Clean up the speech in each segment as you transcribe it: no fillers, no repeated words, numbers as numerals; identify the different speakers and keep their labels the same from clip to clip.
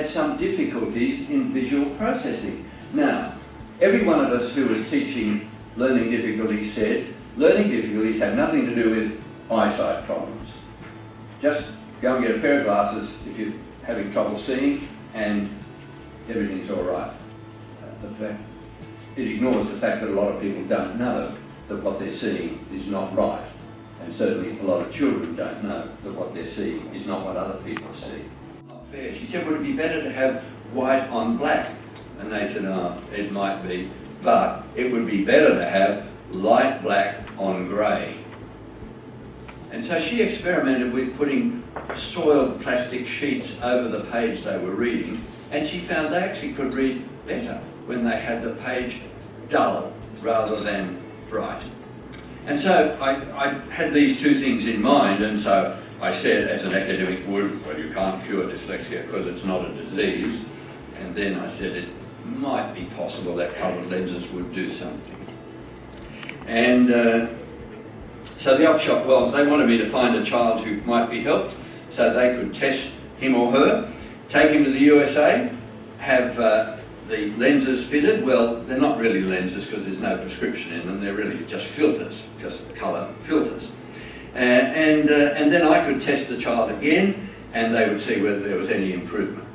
Speaker 1: some difficulties in visual processing. Now, every one of us who was teaching learning difficulties said, learning difficulties have nothing to do with eyesight problems. Just go and get a pair of glasses if you're having trouble seeing, and everything's all right. It ignores the fact that a lot of people don't know that what they're seeing is not right. And certainly a lot of children don't know that what they're seeing is not what other people see. Not fair. She said, would it be better to have white on black? And they said, oh, it might be, but it would be better to have light black on grey. And so she experimented with putting soiled plastic sheets over the page they were reading, and she found they actually could read better when they had the page dull rather than bright. And so I had these two things in mind, and so I said, as an academic would, well, you can't cure dyslexia because it's not a disease. And then I said it might be possible that coloured lenses would do something. And so the upshot was they wanted me to find a child who might be helped so they could test him or her, take him to the USA, have the lenses fitted. Well, they're not really lenses because there's no prescription in them, they're really just filters, just colour filters. And then I could test the child again and they would see whether there was any improvement,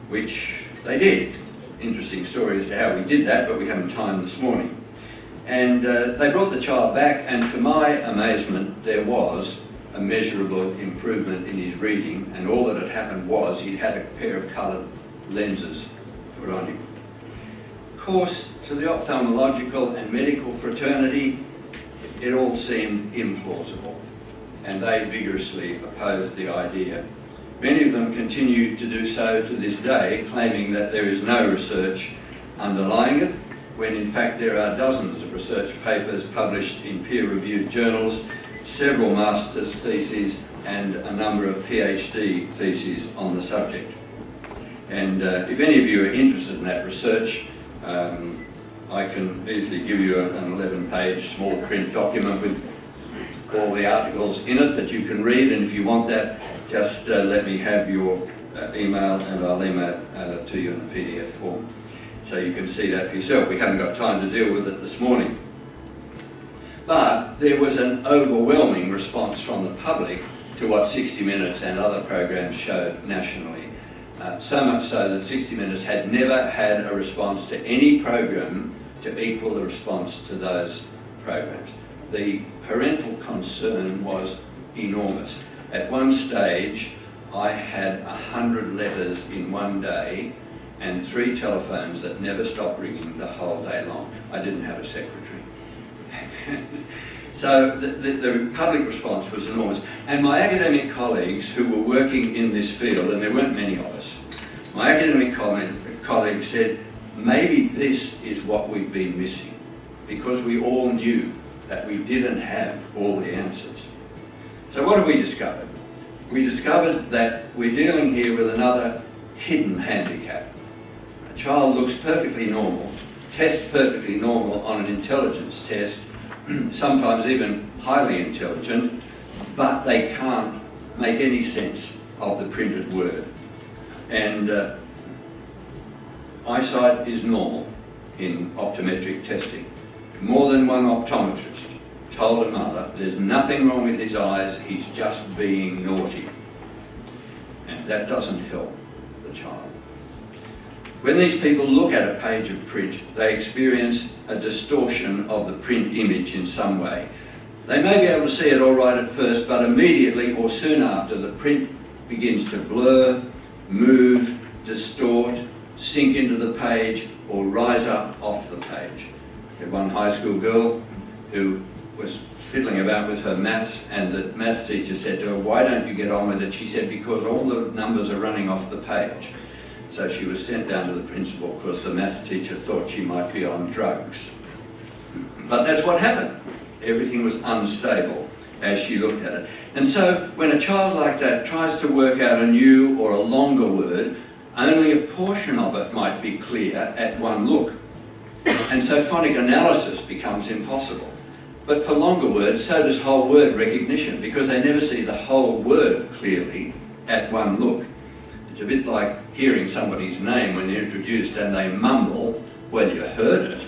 Speaker 1: which they did. Interesting story as to how we did that, but we haven't time this morning. And they brought the child back, and to my amazement there was a measurable improvement in his reading, and all that had happened was he'd had a pair of coloured lenses put on him. Of course, to the ophthalmological and medical fraternity, it all seemed implausible, and they vigorously opposed the idea. Many of them continue to do so to this day, claiming that there is no research underlying it, when in fact there are dozens of research papers published in peer-reviewed journals, several master's theses and a number of PhD theses on the subject. And if any of you are interested in that research, I can easily give you an 11-page small print document with all the articles in it that you can read, and if you want that, just let me have your email and I'll email it to you in a PDF form. So you can see that for yourself. We haven't got time to deal with it this morning. But there was an overwhelming response from the public to what 60 Minutes and other programs showed nationally. So much so that 60 Minutes had never had a response to any program to equal the response to those programs. The parental concern was enormous. At one stage, I had 100 letters in one day and 3 telephones that never stopped ringing the whole day long. I didn't have a secretary. So the public response was enormous. And my academic colleagues who were working in this field, and there weren't many of us, my academic colleagues said, maybe this is what we've been missing, because we all knew that we didn't have all the answers. So what have we discovered? We discovered that we're dealing here with another hidden handicap. A child looks perfectly normal, tests perfectly normal on an intelligence test, sometimes even highly intelligent, but they can't make any sense of the printed word. And eyesight is normal in optometric testing. More than one optometrist told a mother, there's nothing wrong with his eyes, he's just being naughty. And that doesn't help the child. When these people look at a page of print, they experience a distortion of the print image in some way. They may be able to see it all right at first, but immediately or soon after, the print begins to blur, move, distort, sink into the page, or rise up off the page. I had one high school girl who was fiddling about with her maths, and the maths teacher said to her, why don't you get on with it? She said, because all the numbers are running off the page. So she was sent down to the principal because the maths teacher thought she might be on drugs. But that's what happened. Everything was unstable as she looked at it. And so when a child like that tries to work out a new or a longer word, only a portion of it might be clear at one look. And so phonic analysis becomes impossible. But for longer words, so does whole word recognition, because they never see the whole word clearly at one look. It's a bit like hearing somebody's name when they're introduced and they mumble, well, you heard it,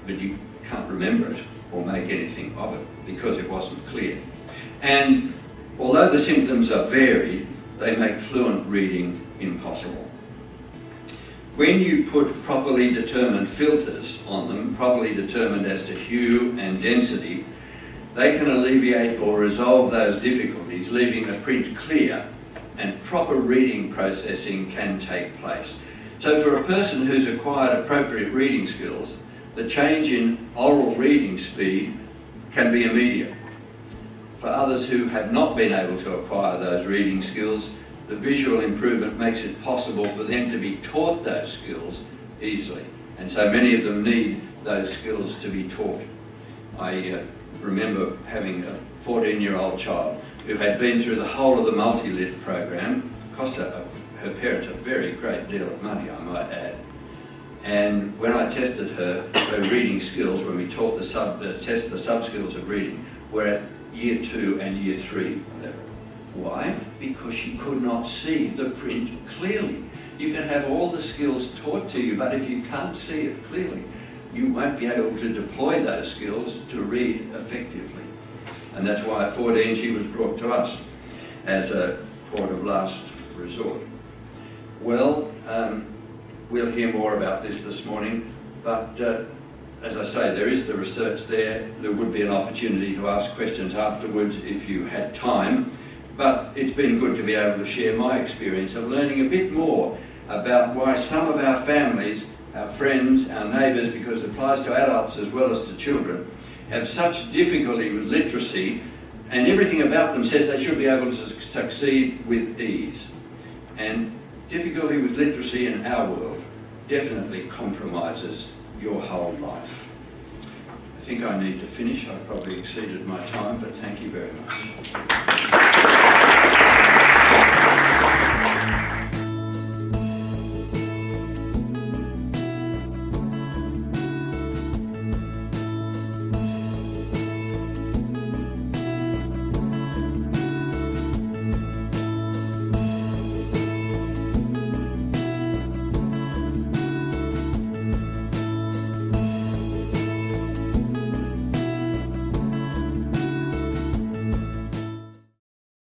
Speaker 1: but you can't remember it or make anything of it because it wasn't clear. And although the symptoms are varied, they make fluent reading impossible. When you put properly determined filters on them, properly determined as to hue and density, they can alleviate or resolve those difficulties, leaving the print clear, and proper reading processing can take place. So for a person who's acquired appropriate reading skills, the change in oral reading speed can be immediate. For others who have not been able to acquire those reading skills, the visual improvement makes it possible for them to be taught those skills easily. And so many of them need those skills to be taught. I remember having a 14-year-old child who had been through the whole of the multi-lit program, cost her parents a very great deal of money, I might add. And when I tested her reading skills, when we taught test the sub-skills of reading, were at year 2 and year 3 level. Why? Because she could not see the print clearly. You can have all the skills taught to you, but if you can't see it clearly, you won't be able to deploy those skills to read effectively. And that's why at 14 she was brought to us as a port of last resort. Well, we'll hear more about this morning, but as I say, there is the research there. There would be an opportunity to ask questions afterwards if you had time, but it's been good to be able to share my experience of learning a bit more about why some of our families, our friends, our neighbours, because it applies to adults as well as to children, have such difficulty with literacy, and everything about them says they should be able to succeed with ease. And difficulty with literacy in our world definitely compromises your whole life. I think I need to finish. I've probably exceeded my time, but thank you very much.